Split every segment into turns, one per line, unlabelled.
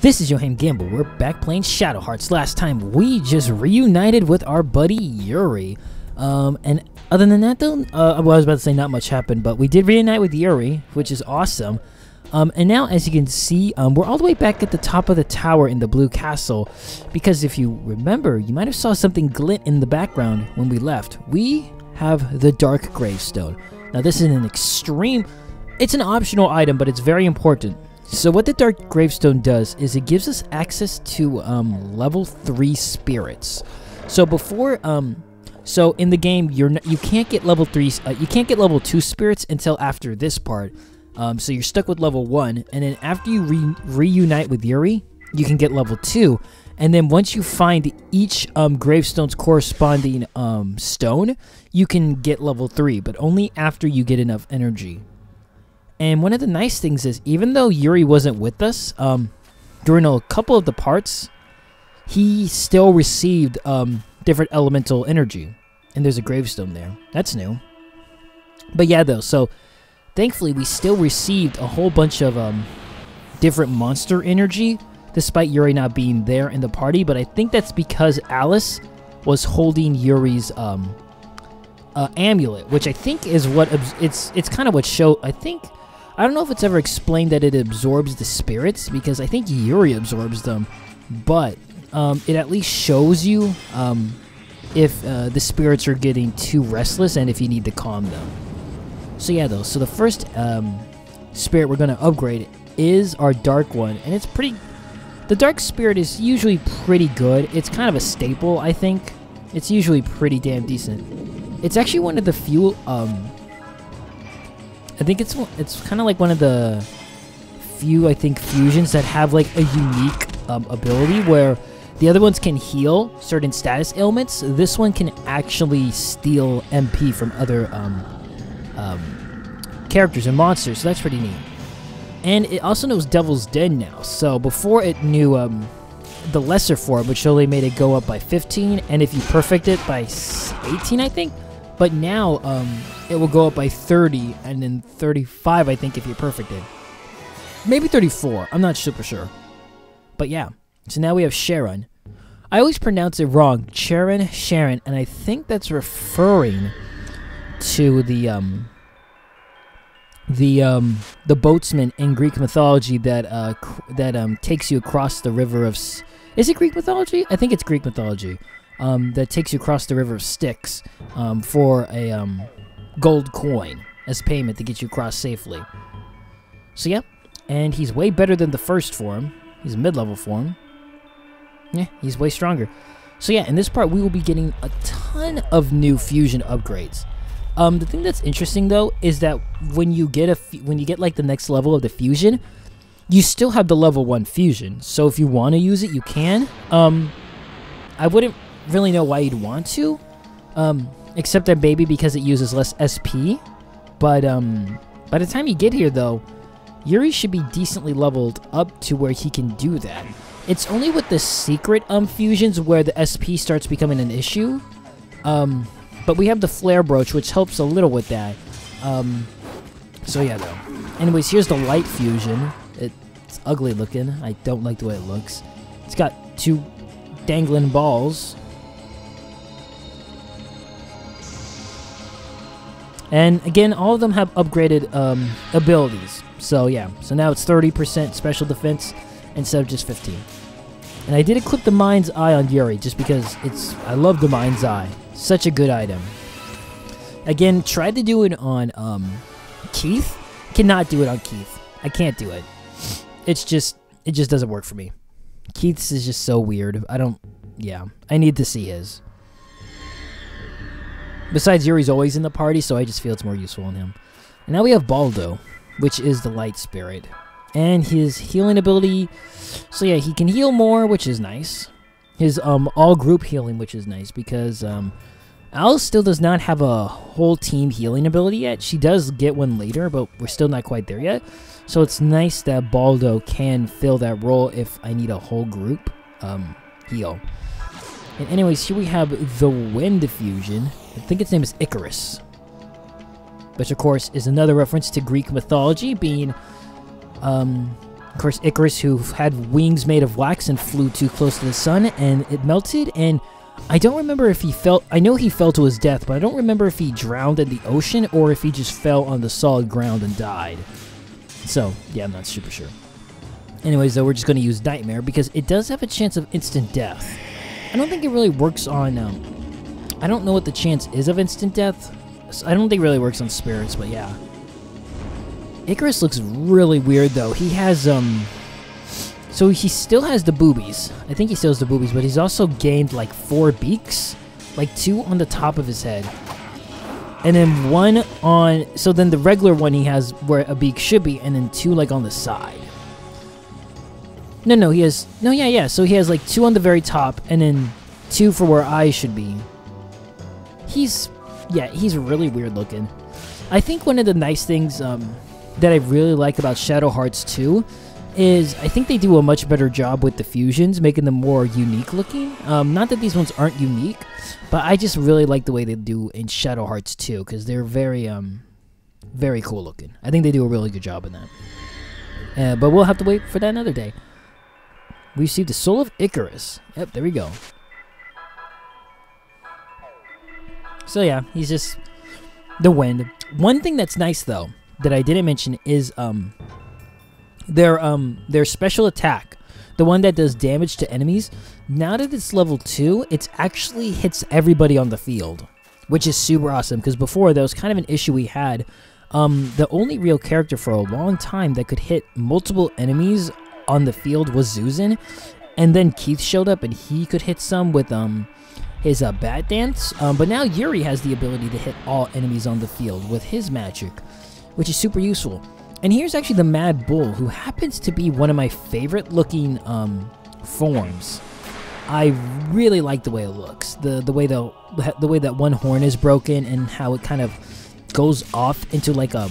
This is Yohhamgambal. We're back playing Shadow Hearts. Last time we just reunited with our buddy Yuri. And other than that though, well, I was about to say not much happened, but we did reunite with Yuri, which is awesome. And now, as you can see, we're all the way back at the top of the tower in the Blue Castle, because if you remember, you might have saw something glint in the background when we left. We have the Dark Gravestone. Now this is it's an optional item, but it's very important. So what the Dark Gravestone does is it gives us access to level 3 spirits. So before so in the game you can't get level 3 you can't get level 2 spirits until after this part. So you're stuck with level 1, and then after you reunite with Yuri, you can get level 2. And then once you find each gravestone's corresponding stone, you can get level 3, but only after you get enough energy. And one of the nice things is, even though Yuri wasn't with us during a couple of the parts, he still received different elemental energy. And there's a gravestone there. That's new. But yeah, though, so thankfully we still received a whole bunch of different monster energy, despite Yuri not being there in the party. But I think that's because Alice was holding Yuri's amulet, which I think is what it's kind of what showed. I don't know if it's ever explained that it absorbs the spirits, because I think Yuri absorbs them, but it at least shows you if the spirits are getting too restless and if you need to calm them. So yeah, though, so the first spirit we're going to upgrade is our dark one, and it's pretty. The dark spirit is usually pretty good. It's kind of a staple, I think. It's usually pretty damn decent. It's actually one of the few. I think it's kind of like one of the few, I think, fusions that have like a unique ability where the other ones can heal certain status ailments. This one can actually steal MP from other characters and monsters, so that's pretty neat. And it also knows Devil's Den now. So before it knew the lesser form, which only made it go up by 15, and if you perfect it by 18, I think. But now it will go up by 30, and then 35, I think, if you perfect it. Maybe 34. I'm not super sure. But yeah. So now we have Sharon. I always pronounce it wrong. Sharon, and I think that's referring to the boatsman in Greek mythology that takes you across the river of. Is it Greek mythology? I think it's Greek mythology. That takes you across the river of Styx for a gold coin as payment to get you across safely. So yeah, and he's way better than the first form. He's a mid-level form. Yeah, he's way stronger. So yeah, in this part we will be getting a ton of new fusion upgrades. The thing that's interesting though is that when you get like the next level of the fusion, you still have the level 1 fusion. So if you want to use it, you can. I wouldn't really know why you'd want to, except that maybe because it uses less SP. But by the time you get here though, Yuri should be decently leveled up to where he can do that. It's only with the secret fusions where the SP starts becoming an issue. But we have the flare brooch, which helps a little with that. So yeah, though. Anyways, here's the light fusion. It's ugly looking. I don't like the way it looks. It's got 2 dangling balls. And again, all of them have upgraded abilities. So yeah, so now it's 30% special defense instead of just 15. And I did equip the Mind's Eye on Yuri just because I love the Mind's Eye. Such a good item. Again, tried to do it on Keith. Cannot do it on Keith. I can't do it. It just doesn't work for me. Keith's is just so weird. I need to see his. Besides, Yuri's always in the party, so I just feel it's more useful on him. And now we have Baldo, which is the light spirit. And his healing ability, so yeah, he can heal more, which is nice. His all group healing, which is nice, because Alice still does not have a whole team healing ability yet. She does get one later, but we're still not quite there yet. So it's nice that Baldo can fill that role if I need a whole group heal. And anyways, here we have the Wind Fusion. I think its name is Icarus, which of course is another reference to Greek mythology, being Of course, Icarus, who had wings made of wax and flew too close to the sun, and it melted, and I don't remember if he fell. I know he fell to his death, but I don't remember if he drowned in the ocean or if he just fell on the solid ground and died. So, yeah, I'm not super sure. Anyways, though, we're just going to use Nightmare because it does have a chance of instant death. I don't think it really works on, I don't know what the chance is of instant death. I don't think it really works on spirits, but yeah. Icarus looks really weird, though. He has, so he still has the boobies. I think he still has the boobies, but he's also gained, like, 4 beaks. Like, 2 on the top of his head. And then 1 on... So then the regular one he has where a beak should be, and then 2, like, on the side. No, he has... No, yeah. So he has, like, 2 on the very top, and then 2 for where eyes should be. He's... Yeah, he's really weird looking. I think one of the nice things, that I really like about Shadow Hearts 2 is I think they do a much better job with the fusions, making them more unique looking. Not that these ones aren't unique, but I just really like the way they do in Shadow Hearts 2 because they're very, very cool looking. I think they do a really good job in that. But we'll have to wait for that another day. We received the Soul of Icarus. Yep, there we go. So yeah, he's just the wind. One thing that's nice though that I didn't mention is their special attack, the one that does damage to enemies. Now that it's level 2, it actually hits everybody on the field, which is super awesome because before that was kind of an issue we had. The only real character for a long time that could hit multiple enemies on the field was Zuzan, and then Keith showed up and he could hit some with his Bat Dance, but now Yuri has the ability to hit all enemies on the field with his magic, which is super useful. And here's actually the Mad Bull, who happens to be one of my favorite looking forms. I really like the way it looks, the way that one horn is broken and how it kind of goes off into like a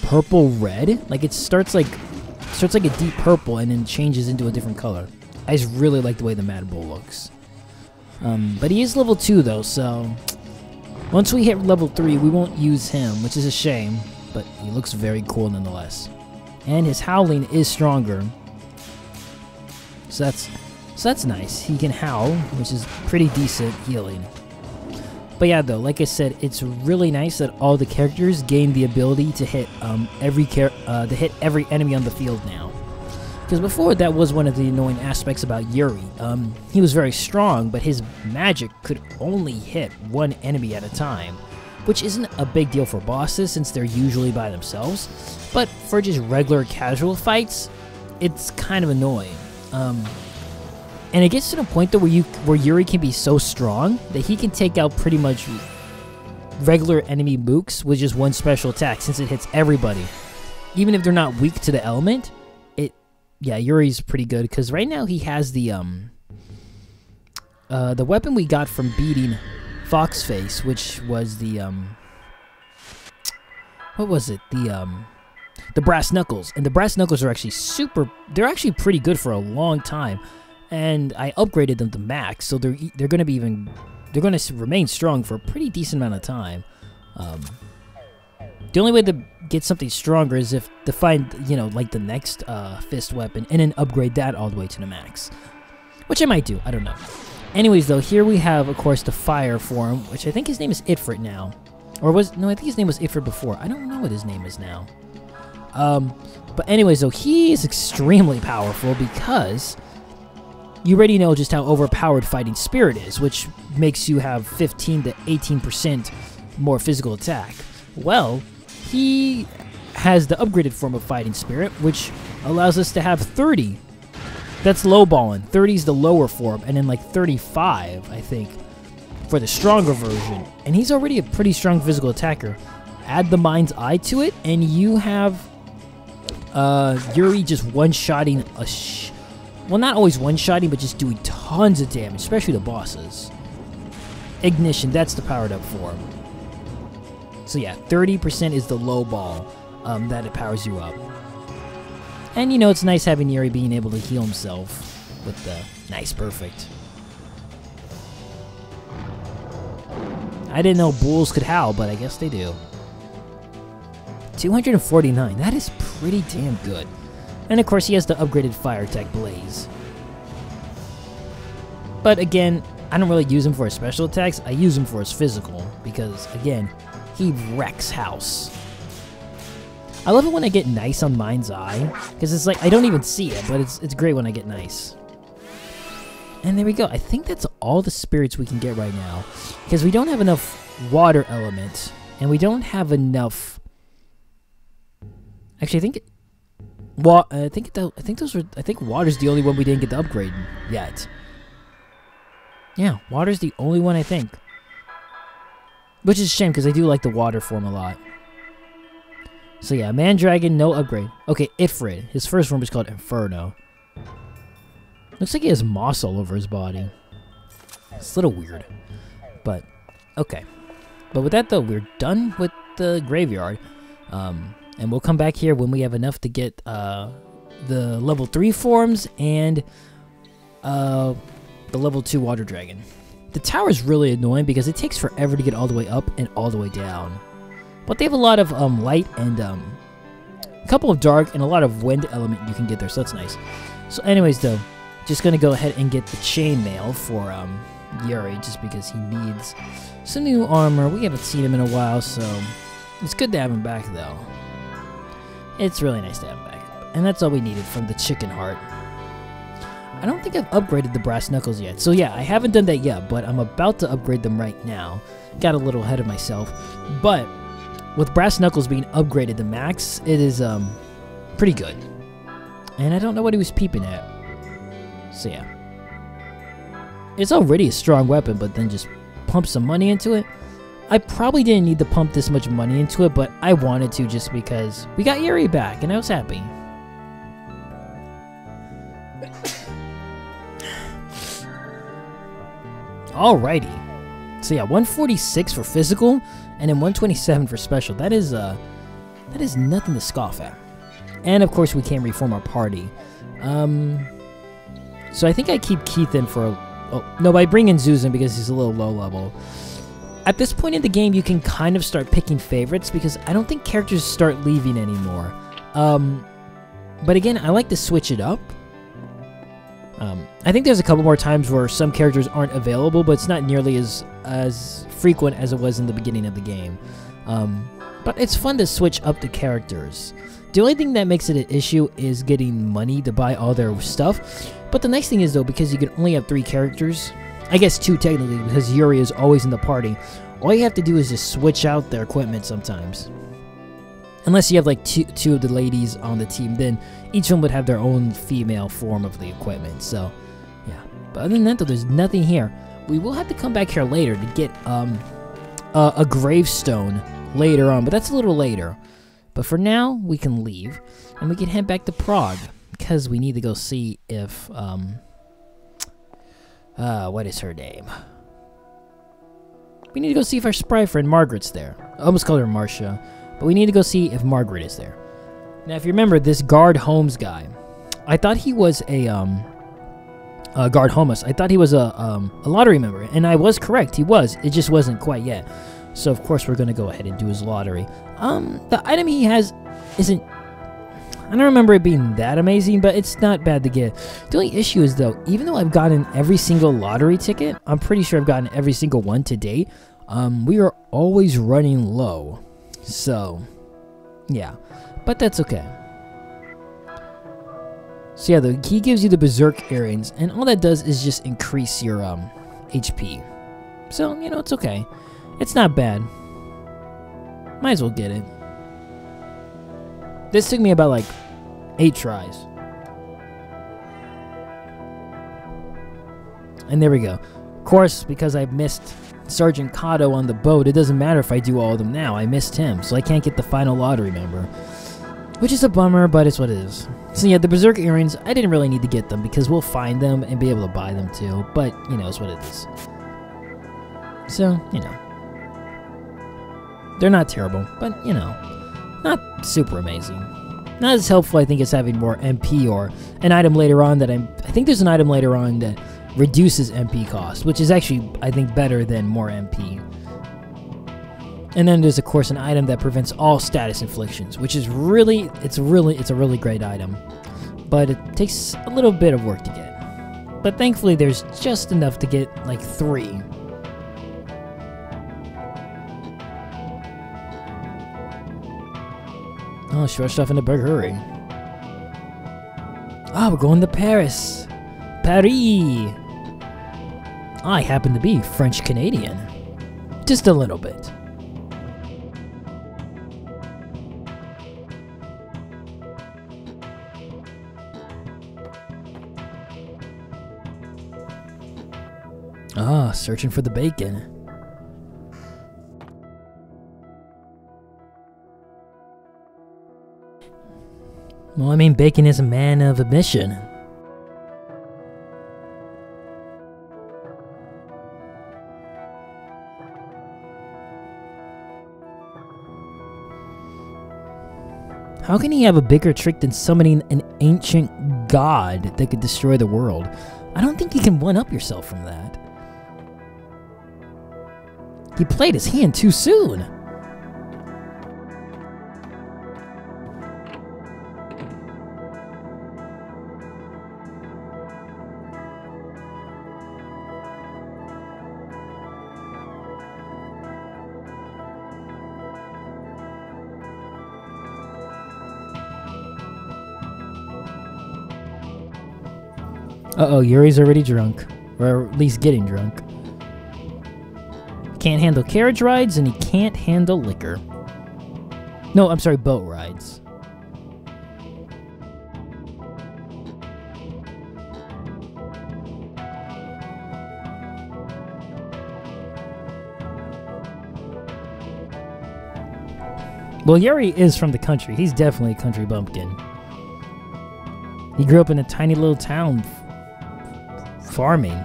purple red. Like it starts like a deep purple and then changes into a different color. I just really like the way the Mad Bull looks. But he is level 2 though, so once we hit level 3, we won't use him, which is a shame, but he looks very cool nonetheless. And his howling is stronger, so that's nice. He can howl, which is pretty decent healing. But yeah, though, like I said, it's really nice that all the characters gain the ability to hit every enemy on the field now. Because before, that was one of the annoying aspects about Yuri. He was very strong, but his magic could only hit one enemy at a time, which isn't a big deal for bosses since they're usually by themselves. But for just regular casual fights, it's kind of annoying. And it gets to the point though where Yuri can be so strong that he can take out pretty much regular enemy mooks with just one special attack since it hits everybody. Even if they're not weak to the element, yeah, Yuri's pretty good because right now he has the weapon we got from beating Foxface, which was the what was it? The Brass Knuckles. And the Brass Knuckles are actually they're actually pretty good for a long time. And I upgraded them to max, so they're going to remain strong for a pretty decent amount of time. The only way to get something stronger is if to find, like the next fist weapon and then upgrade that all the way to the max. Which I might do, I don't know. Anyways, though, here we have, of course, the fire form, which I think his name is Ifrit now. I think his name was Ifrit before. I don't know what his name is now. But anyways, though, he is extremely powerful because you already know just how overpowered Fighting Spirit is, which makes you have 15 to 18% more physical attack. Well, he has the upgraded form of Fighting Spirit, which allows us to have 30. That's lowballing. 30 is the lower form, and then like 35, I think, for the stronger version. And he's already a pretty strong physical attacker. Add the Mind's Eye to it, and you have Yuri just one-shotting well, not always one-shotting, but just doing tons of damage, especially the bosses. Ignition, that's the powered-up form. So yeah, 30% is the low ball that it powers you up. And it's nice having Yuri being able to heal himself with the nice perfect. I didn't know bulls could howl, but I guess they do. 249, that is pretty damn good. And of course, he has the upgraded fire attack Blaze. But again, I don't really use him for his special attacks. I use him for his physical because, again, he wrecks house. I love it when I get nice on Mind's Eye because it's like I don't even see it, but it's great when I get nice. And there we go. I think that's all the spirits we can get right now because we don't have enough water element and we don't have enough. Actually, I think. Well, I think water's the only one we didn't get the upgrade yet. Yeah, water's the only one I think. Which is a shame because I do like the water form a lot. So yeah, Mandragon, no upgrade. Okay, Ifrit. His first form is called Inferno. Looks like he has moss all over his body. It's a little weird. But, okay. But with that though, we're done with the graveyard. And we'll come back here when we have enough to get the level 3 forms and the level 2 water dragon. The tower is really annoying because it takes forever to get all the way up and all the way down. But they have a lot of light and a couple of dark and a lot of wind element you can get there, so that's nice. So anyways though, just gonna go ahead and get the chainmail for Yuri just because he needs some new armor. We haven't seen him in a while, so it's good to have him back though. It's really nice to have him back. And that's all we needed from the chicken heart. I don't think I've upgraded the brass knuckles yet. So yeah, I haven't done that yet, but I'm about to upgrade them right now. Got a little ahead of myself. But with brass knuckles being upgraded to max, it is pretty good. And I don't know what he was peeping at. So yeah. It's already a strong weapon, but then just pump some money into it. I probably didn't need to pump this much money into it, but I wanted to just because we got Yuri back, and I was happy. Alrighty. So yeah, 146 for physical, and then 127 for special. That is nothing to scoff at. And of course, we can reform our party. So I think I keep Keith in for I bring in Zuzan because he's a little low level. At this point in the game, you can kind of start picking favorites because I don't think characters start leaving anymore. But again, I like to switch it up. I think there's a couple more times where some characters aren't available, but it's not nearly as frequent as it was in the beginning of the game. But it's fun to switch up the characters. The only thing that makes it an issue is getting money to buy all their stuff. But the nice thing is, though, because you can only have 3 characters, I guess 2 technically, because Yuri is always in the party, all you have to do is just switch out their equipment sometimes. Unless you have like two of the ladies on the team, then each one would have their own female form of the equipment. So, yeah. But other than that, though, there's nothing here. We will have to come back here later to get a gravestone later on, but that's a little later. But for now, we can leave, and we can head back to Prague, because we need to go see if, what is her name? We need to go see if our sprite friend Margaret's there. I almost called her Marcia. But we need to go see if Margaret is there. Now, if you remember, this Guard Holmes guy, I thought he was a Guard Holmes. I thought he was a lottery member, and I was correct. He was. It just wasn't quite yet. So, of course, we're going to go ahead and do his lottery. The item he has isn't... I don't remember it being that amazing, but it's not bad to get. The only issue is, though, even though I've gotten every single lottery ticket, I'm pretty sure I've gotten every single one to date, we are always running low. So, yeah, but that's okay. So yeah, he gives you the Berserk earrings, and all that does is just increase your HP. So, you know, it's okay. It's not bad. Might as well get it. This took me about like 8 tries. And there we go. Of course, because I missed Sergeant Kato on the boat, it doesn't matter if I do all of them now. I missed him, so I can't get the final lottery member. Which is a bummer, but it's what it is. So yeah, the Berserk earrings, I didn't really need to get them because we'll find them and be able to buy them too. But, you know, it's what it is. So, you know. They're not terrible, but, you know, not super amazing. Not as helpful, I think, as having more MP or an item later on that I think there's an item later on that reduces MP cost, which is actually, I think, better than more MP. And then there's, of course, an item that prevents all status inflictions, which is really, it's a really great item. but it takes a little bit of work to get. But thankfully there's just enough to get like 3. Oh, she rushed off in a big hurry. Ah, we're going to Paris. Paris! I happen to be French-Canadian. Just a little bit. Ah, searching for the bacon. Well, I mean, bacon is a man of admission. How can he have a bigger trick than summoning an ancient god that could destroy the world? I don't think you can one-up yourself from that. He played his hand too soon. Uh-oh, Yuri's already drunk. Or at least getting drunk. Can't handle carriage rides, and he can't handle liquor. No, I'm sorry, boat rides. Well, Yuri is from the country. He's definitely a country bumpkin. He grew up in a tiny little town farming.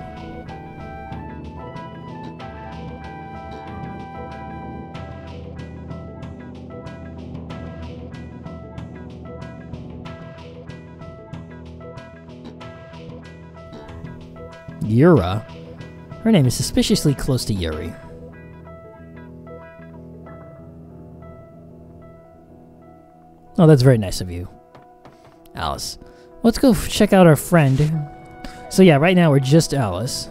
Yura? Her name is suspiciously close to Yuri. Oh, that's very nice of you, Alice. Let's go check out our friend. So yeah, right now we're just Alice.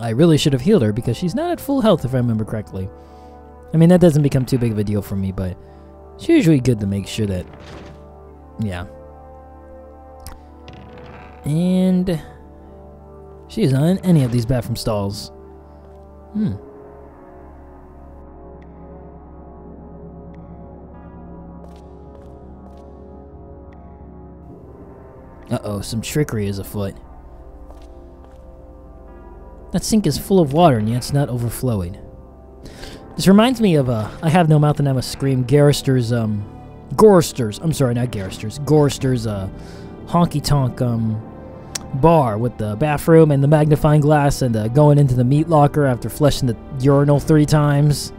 I really should have healed her because she's not at full health if I remember correctly. I mean, that doesn't become too big of a deal for me, but it's usually good to make sure that... Yeah. And... she's not in any of these bathroom stalls. Uh-oh, some trickery is afoot. That sink is full of water, and yet it's not overflowing. This reminds me of, I Have No Mouth and I Must Scream, Gorrister's, I'm sorry, not Gorrister's, Gorrister's, honky-tonk, bar with the bathroom and the magnifying glass and, going into the meat locker after flushing the urinal 3 times.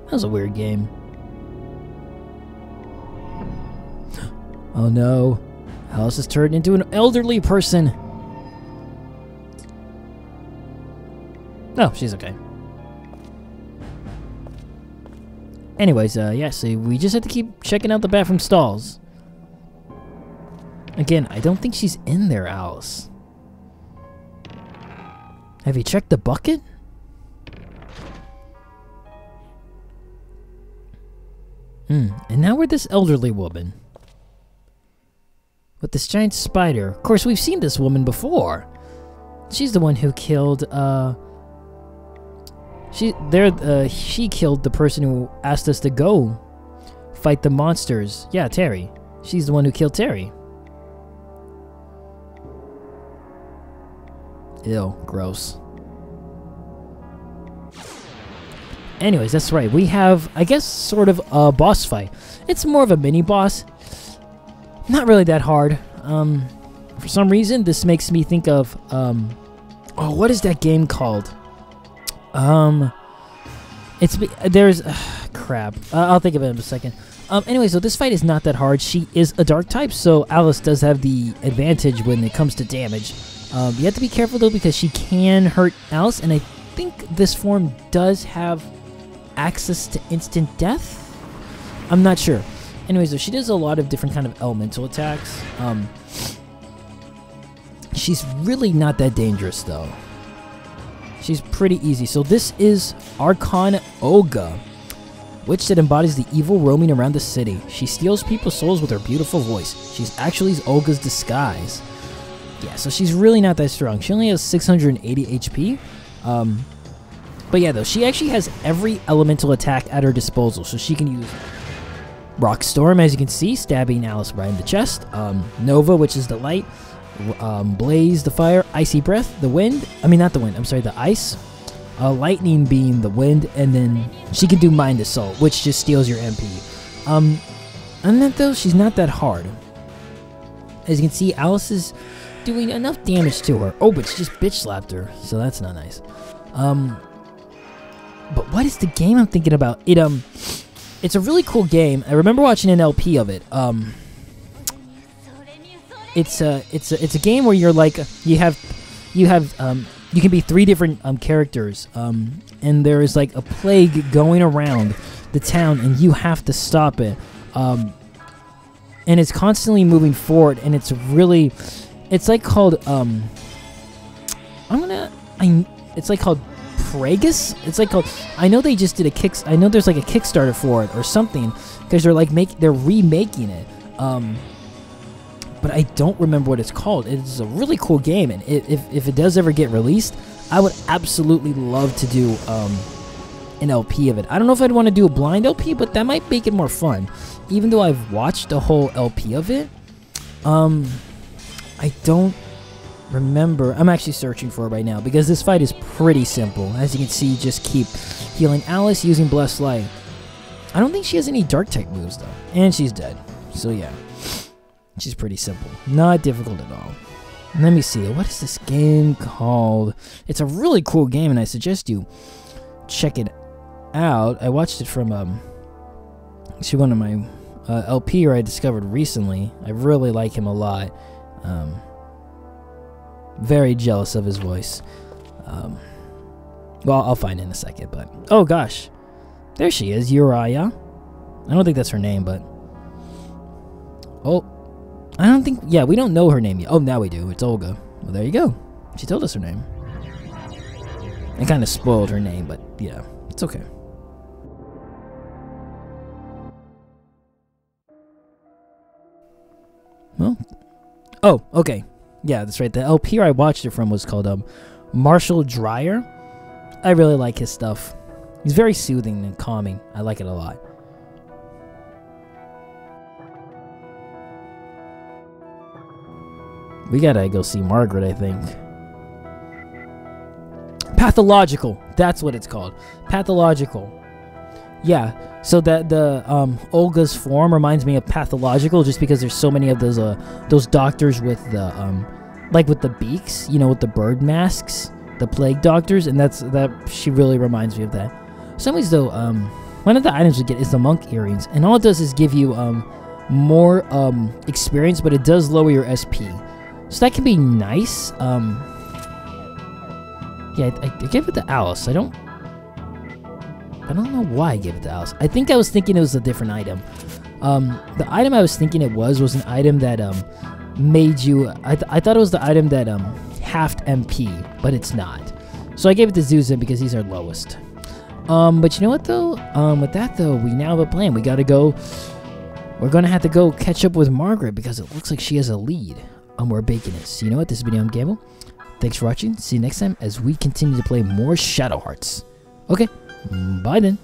That was a weird game. Oh no. Alice has turned into an elderly person. Oh, she's okay. Anyways, yeah, so we just have to keep checking out the bathroom stalls. Again, I don't think she's in there, Alice. Have you checked the bucket? And now we're this elderly woman. With this giant spider. Of course, we've seen this woman before. She's the one who killed, she killed the person who asked us to go fight the monsters. Yeah, Terry. She's the one who killed Terry. Ew, gross. Anyways, that's right. We have, I guess, sort of a boss fight. It's more of a mini-boss. Not really that hard. For some reason, this makes me think of, oh, what is that game called? Crap. I'll think of it in a second. Anyway, so this fight is not that hard. She is a dark type, so Alice does have the advantage when it comes to damage. You have to be careful, though, because she can hurt Alice, and I think this form does have access to instant death? I'm not sure. Anyways, though, she does a lot of different kind of elemental attacks. She's really not that dangerous, though. She's pretty easy. So this is Archon Olga, witch that embodies the evil roaming around the city. She steals people's souls with her beautiful voice. She's actually Olga's disguise. Yeah, so she's really not that strong. She only has 680 HP. But yeah, though, she actually has every elemental attack at her disposal. So she can use Rock Storm, as you can see, stabbing Alice right in the chest. Nova, which is the light. Blaze, the fire. Icy Breath, the wind. I mean, not the wind. I'm sorry, the ice. Lightning being the wind. And then she can do Mind Assault, which just steals your MP. And that, though, she's not that hard. As you can see, Alice is doing enough damage to her. Oh, but she just bitch slapped her. So that's not nice. But what is the game I'm thinking about? It's a really cool game. I remember watching an LP of it. It's a game where you're like you can be 3 different characters. And there is like a plague going around the town, and you have to stop it. And it's constantly moving forward, and it's like called it's like called Pragus? It's like called, I know they just did I know there's like a Kickstarter for it or something, because they're like they're remaking it. But I don't remember what it's called. It's a really cool game, and if it does ever get released, I would absolutely love to do an LP of it. I don't know if I'd want to do a blind LP, but that might make it more fun. Even though I've watched the whole LP of it, I don't remember. I'm actually searching for it right now, because this fight is pretty simple. As you can see, just keep healing Alice using Blessed Light. I don't think she has any dark type moves though, and she's dead. So yeah, she's pretty simple, not difficult at all. Let me see, what is this game called? It's a really cool game, and I suggest you check it out. I watched it from actually one of my LP I discovered recently. I really like him a lot. Very jealous of his voice. Well, I'll find it in a second, but oh gosh, there she is, Uriah. I don't think that's her name, but oh, I don't think, yeah, we don't know her name yet. Oh, now we do. It's Olga. Well, there you go. She told us her name. I kind of spoiled her name, but yeah, it's okay. Well, oh, okay. Yeah, that's right. The LP I watched it from was called Marshall Dreyer. I really like his stuff. He's very soothing and calming. I like it a lot. We gotta go see Margaret, I think. Pathological. That's what it's called. Pathological. Yeah, so that the Olga's form reminds me of Pathological, just because there's so many of those doctors with the like with the beaks, you know, with the bird masks, the plague doctors, and that she really reminds me of that. Sometimes though, one of the items we get is the monk earrings, and all it does is give you more experience, but it does lower your SP, so that can be nice. Yeah, I gave it to Alice. I don't know why I gave it to Alice. I think I was thinking it was a different item. The item I was thinking it was an item that made you. I thought it was the item that halved MP, but it's not. So I gave it to Zuzan because he's our lowest. But you know what though? With that though, we now have a plan. We gotta go. We're gonna have to go catch up with Margaret because it looks like she has a lead. We're baking it. So you know what? This has been Yohhamgambal. Thanks for watching. See you next time as we continue to play more Shadow Hearts. Okay. Bye then.